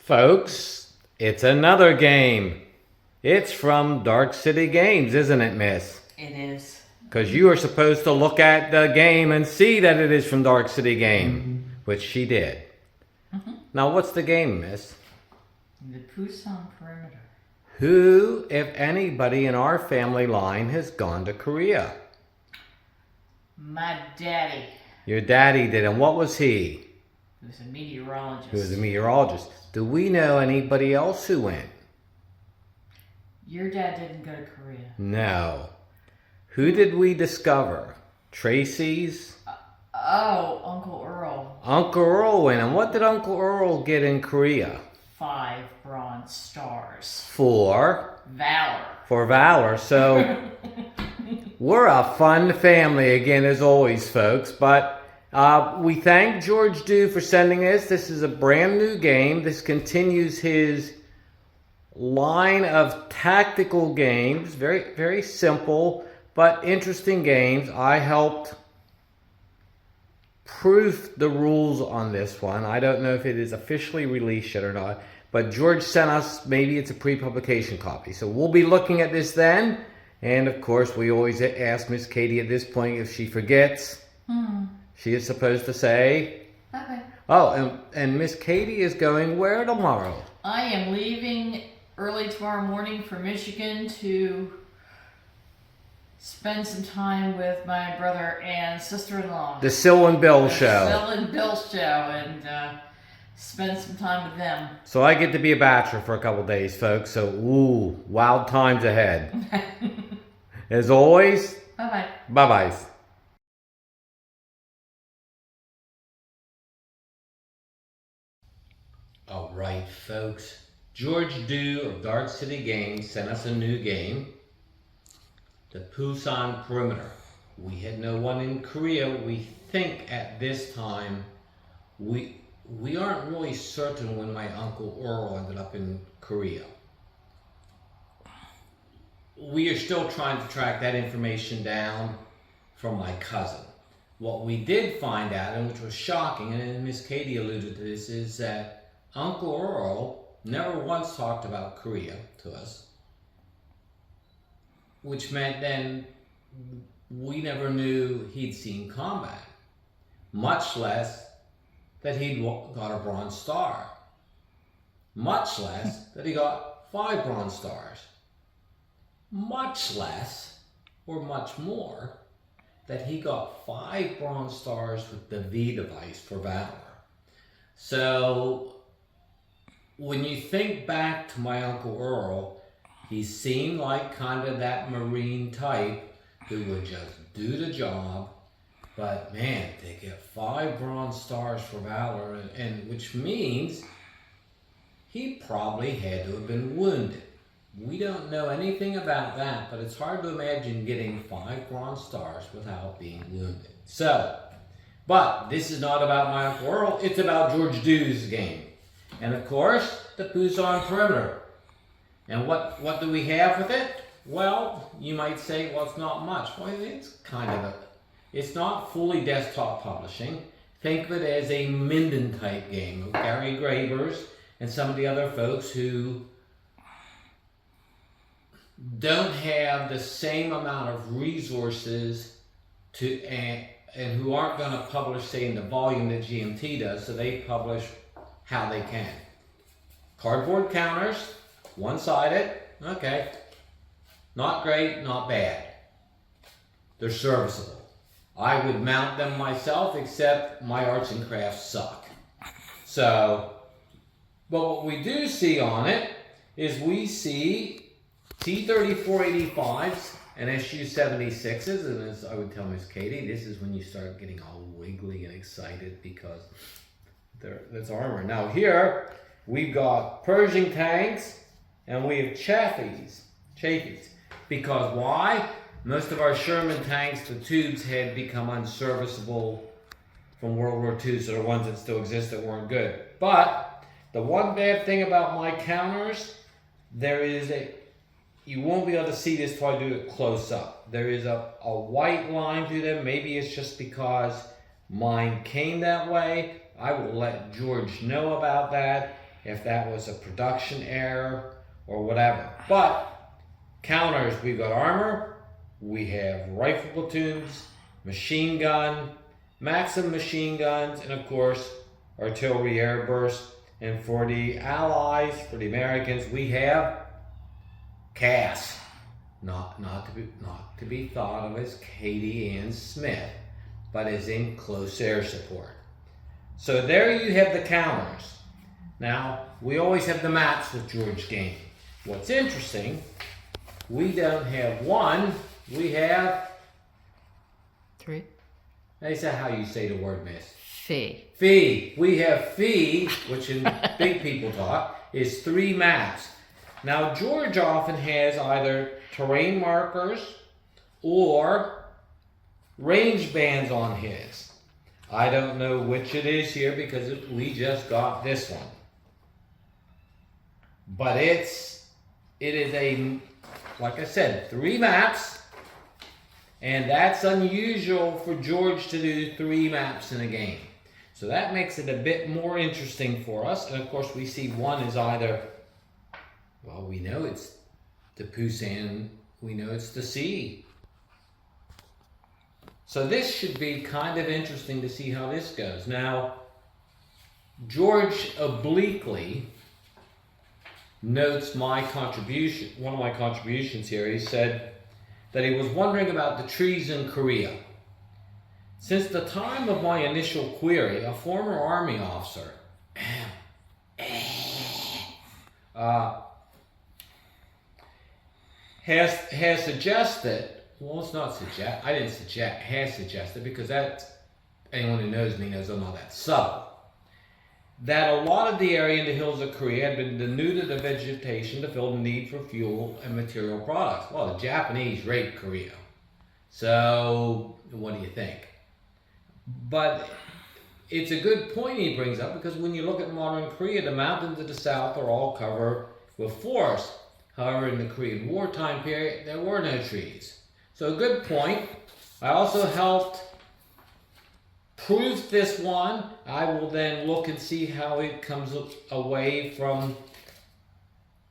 Folks, it's another game. It's from Dark City Games, isn't it, Miss? It is. Because you are supposed to look at the game and see that it is from Dark City Game, which she did. Now, what's the game, Miss? The Pusan Perimeter. Who, if anybody in our family line, has gone to Korea? My daddy. Your daddy did, and what was he? He was a meteorologist. He was a meteorologist. Do we know anybody else who went? Your dad didn't go to Korea. No. Who did we discover? Tracy's? Uncle Earl. Uncle Earl went. And what did Uncle Earl get in Korea? 5 bronze stars. For Valor. valor. So we're a fun family again, as always, folks. But we thank George Dew for sending this. This is a brand new game. This continues his line of tactical games. Very, very simple, but interesting games. I helped proof the rules on this one. I don't know if it is officially released yet or not, but George sent us, maybe it's a pre-publication copy. So we'll be looking at this then. And of course, we always ask Miss Katie at this point if she forgets. She is supposed to say, Okay. oh, and Miss Katie is going where tomorrow? I am leaving early tomorrow morning for Michigan to spend some time with my brother and sister-in-law. The Sil and Bill show. Bill and Bill show, and spend some time with them. So I get to be a bachelor for a couple days, folks. So, ooh, wild times ahead. As always, Bye-bye. bye-bye. All right, folks. George Dew of Dark City Games sent us a new game, the Pusan Perimeter. We had no one in Korea. We think at this time, we aren't really certain when my Uncle Earl ended up in Korea. We are still trying to track that information down from my cousin. What we did find out, and which was shocking, and Miss Katie alluded to this, is that Uncle Earl never once talked about Korea to us, which meant then we never knew he'd seen combat, much less that he'd got a Bronze Star, much less that he got 5 Bronze Stars, much less, or much more, that he got 5 Bronze Stars with the V device for Valor. So when you think back to my Uncle Earl, he seemed like kind of that Marine type who would just do the job. But man, they get 5 Bronze Stars for Valor, and which means he probably had to have been wounded. We don't know anything about that, but it's hard to imagine getting 5 Bronze Stars without being wounded. So, but this is not about my Uncle Earl, it's about George Dew's game. And of course, the Pusan Perimeter. And what do we have with it? Well, you might say, well, it's not much. Well, it's kind of it's not fully desktop publishing. Think of it as a Minden type game of Gary Gravers and some of the other folks who don't have the same amount of resources to and who aren't going to publish, say, in the volume that GMT does, so they publish how they can. Cardboard counters, one-sided, okay. Not great, not bad. They're serviceable. I would mount them myself, except my arts and crafts suck. So, but what we do see on it is we see T3485s and SU76s, and as I would tell Miss Katie, this is when you start getting all wiggly and excited because there's armor. Now here, we've got Pershing tanks and we have Chaffees. Because why? Most of our Sherman tanks, the tubes had become unserviceable from World War II, so the ones that still exist that weren't good. But the one bad thing about my counters, you won't be able to see this till I do it close up. There is a white line through them. Maybe it's just because mine came that way. I will let George know about that. if that was a production error or whatever. But counters, we've got armor, we have rifle platoons, machine gun, Maxim machine guns, and of course artillery airburst. And for the Allies, for the Americans, we have CAS, not to be thought of as Katie Ann Smith, but as in close air support. So there you have the counters. Now, we always have the maps with George Game. What's interesting, we don't have one, we have... 3. Is that how you say the word, miss? Fee. Fee. We have fee, which in big people talk, is 3 maps. Now, George often has either terrain markers or range bands on his. I don't know which it is here because we just got this one. But it is a, like I said, 3 maps. And that's unusual for George to do 3 maps in a game. So that makes it a bit more interesting for us. And of course we see one is either, well, we know it's the Pusan, we know it's the sea. So this should be kind of interesting to see how this goes. Now, George obliquely notes my contribution, one of my contributions here. He said that he was wondering about the trees in Korea. Since the time of my initial query, a former Army officer has suggested, well, it's not suggest, I didn't suggest, has suggested, because that, anyone who knows me knows I'm not that subtle, that a lot of the area in the hills of Korea had been denuded of vegetation to fill the need for fuel and material products. Well, the Japanese raped Korea. So, what do you think? But it's a good point he brings up, because when you look at modern Korea, the mountains to the south are all covered with forest. However, in the Korean wartime period, there were no trees. So a good point. I also helped prove this one. I will then look and see how it comes away from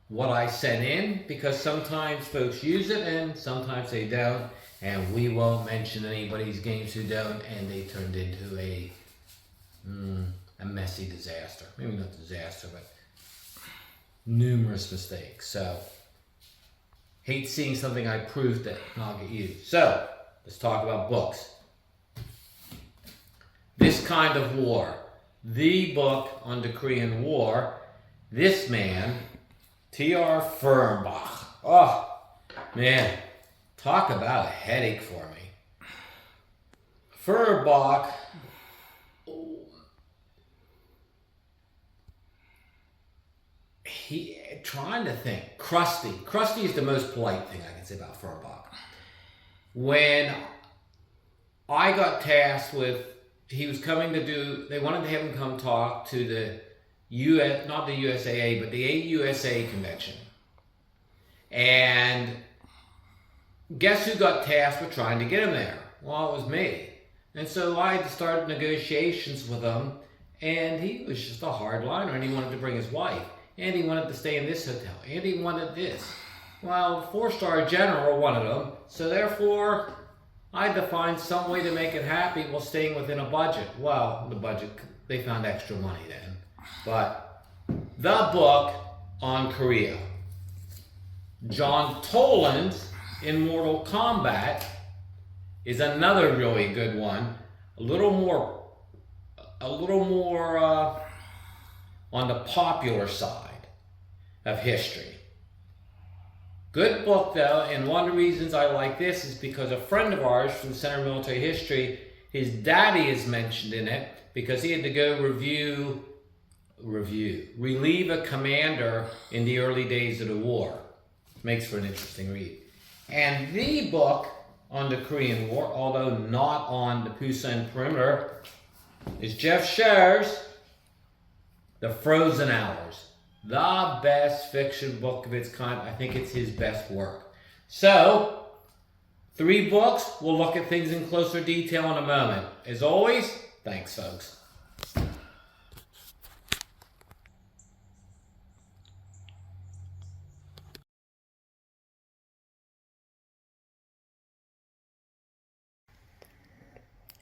what I sent in, because sometimes folks use it and sometimes they don't. And we won't mention anybody's games who don't, and they turned into a messy disaster. Maybe not disaster, but numerous mistakes. So, hate seeing something I proved that not get used. So, let's talk about books. This Kind of War, the book on the Korean War. This man, T.R. Fernbach. Oh, man. Talk about a headache for me. Fernbach, trying to think. Krusty. Krusty is the most polite thing I can say about Fernbach. When I got tasked with, he was coming to do, they wanted to have him come talk to the US, not the USAA, but the AUSA convention. And guess who got tasked with trying to get him there? Well, it was me. And so I started negotiations with him, and he was just a hardliner, and he wanted to bring his wife, and he wanted to stay in this hotel, and he wanted this. Well, 4-star general wanted him, so therefore I had to find some way to make it happy while staying within a budget. Well, the budget, they found extra money then. But the book on Korea. John Toland's in Mortal Kombat is another really good one. A little more on the popular side of history. Good book though, and one of the reasons I like this is because a friend of ours from Center of Military History, his daddy is mentioned in it because he had to go relieve a commander in the early days of the war. Makes for an interesting read. And the book on the Korean War, although not on the Pusan Perimeter, is Jeff Scher's The Frozen Hours. The best fiction book of its kind. I think it's his best work. So, 3 books. We'll look at things in closer detail in a moment. As always, thanks, folks.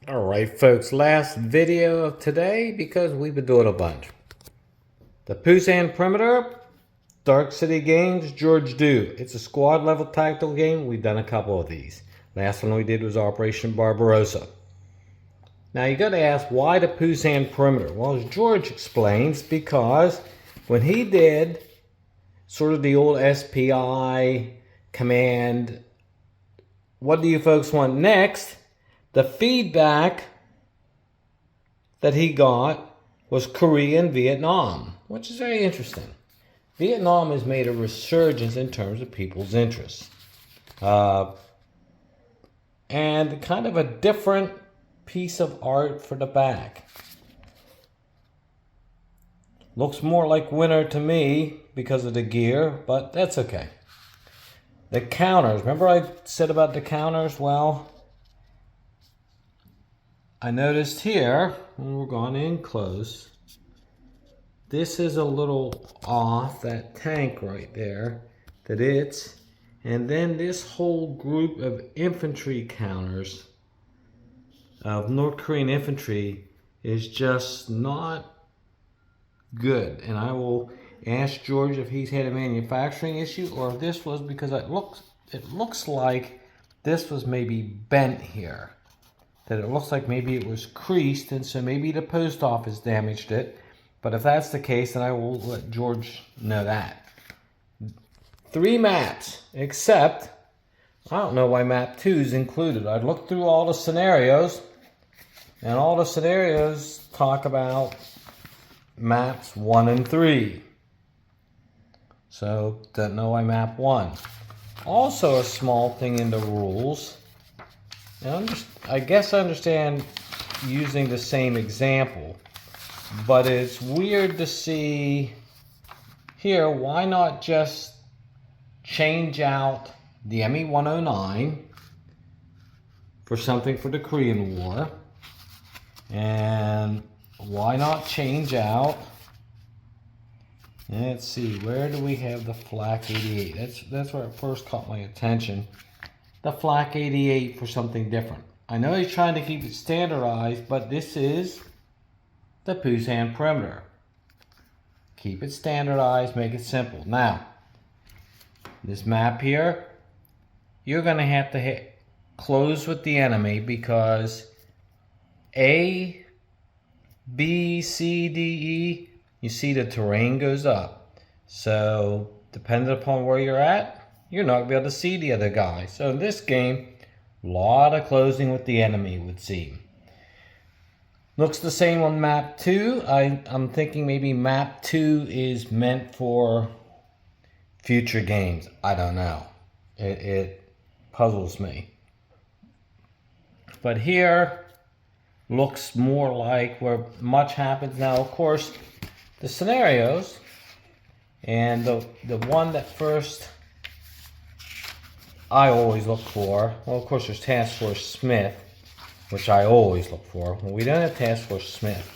All right, folks, last video of today because we've been doing a bunch. The Pusan Perimeter, Dark City Games, George Do. It's a squad level tactical game. We've done a couple of these. Last one we did was Operation Barbarossa. Now you got to ask, why the Pusan Perimeter? Well, as George explains, because when he did sort of the old SPI command, what do you folks want next? The feedback that he got was Korea and Vietnam, which is very interesting. Vietnam has made a resurgence in terms of people's interests. And kind of a different piece of art for the back. Looks more like winter to me because of the gear, but that's okay. The counters, remember I said about the counters? Well, I noticed here, when we're going in close, this is a little off, that tank right there, and then this whole group of infantry counters, of North Korean infantry, is just not good. And I will ask George if he's had a manufacturing issue or if this was because it looks like this was maybe bent here. That it looks like maybe it was creased, and so maybe the post office damaged it. But if that's the case, then I will let George know that. 3 maps, except I don't know why map 2 is included. I looked through all the scenarios, and all the scenarios talk about maps 1 and 3. So, don't know why map 1. Also a small thing in the rules. I guess I understand using the same example, but it's weird to see here, why not just change out the ME-109 for something for the Korean War, and why not change out, let's see, where do we have the Flak 88? That's where it first caught my attention. The Flak 88 for something different. I know he's trying to keep it standardized, but this is the Pusan Perimeter. Keep it standardized, make it simple. Now, this map here, you're going to have to hit close with the enemy because A, B, C, D, E, you see the terrain goes up. So, depending upon where you're at, you're not going to be able to see the other guy. So in this game, a lot of closing with the enemy would seem. Looks the same on map 2. I'm thinking maybe map 2 is meant for future games. I don't know. It puzzles me. But here looks more like where much happens. Now, of course, the scenarios, and the one that first I always look for, well, of course, there's Task Force Smith, which I always look for. Well, we don't have Task Force Smith,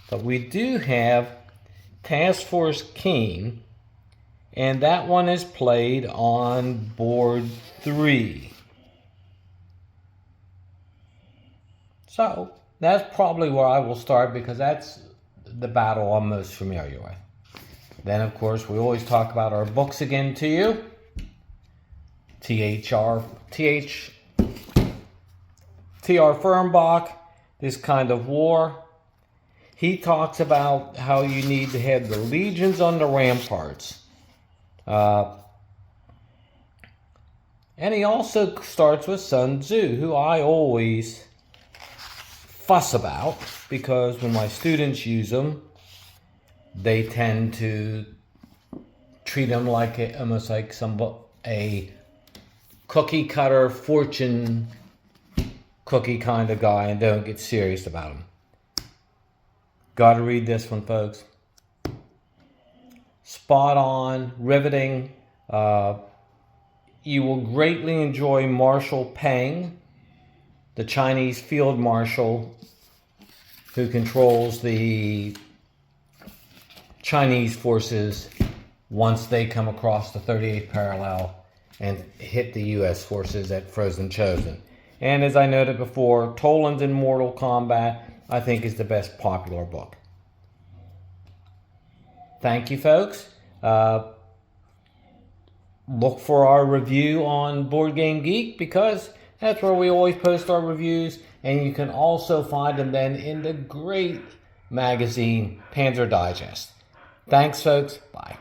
but we do have Task Force Keen, and that one is played on board 3. So, that's probably where I will start because that's the battle I'm most familiar with. Then, of course, we always talk about our books again to you. TR Fernbach, This Kind of War. He talks about how you need to have the legions on the ramparts. And he also starts with Sun Tzu, who I always fuss about because when my students use them, they tend to treat them like almost like a cookie cutter fortune cookie kind of guy and don't get serious about him. Gotta read this one, folks. Spot on, riveting. You will greatly enjoy Marshal Peng, the Chinese field marshal who controls the Chinese forces once they come across the 38th parallel and hit the U.S. forces at Frozen Chosen. And as I noted before, Toland's in Mortal Kombat, I think, is the best popular book. Thank you, folks. Look for our review on Board Game Geek, because that's where we always post our reviews. And you can also find them then in the great magazine Panzer Digest. Thanks, folks. Bye.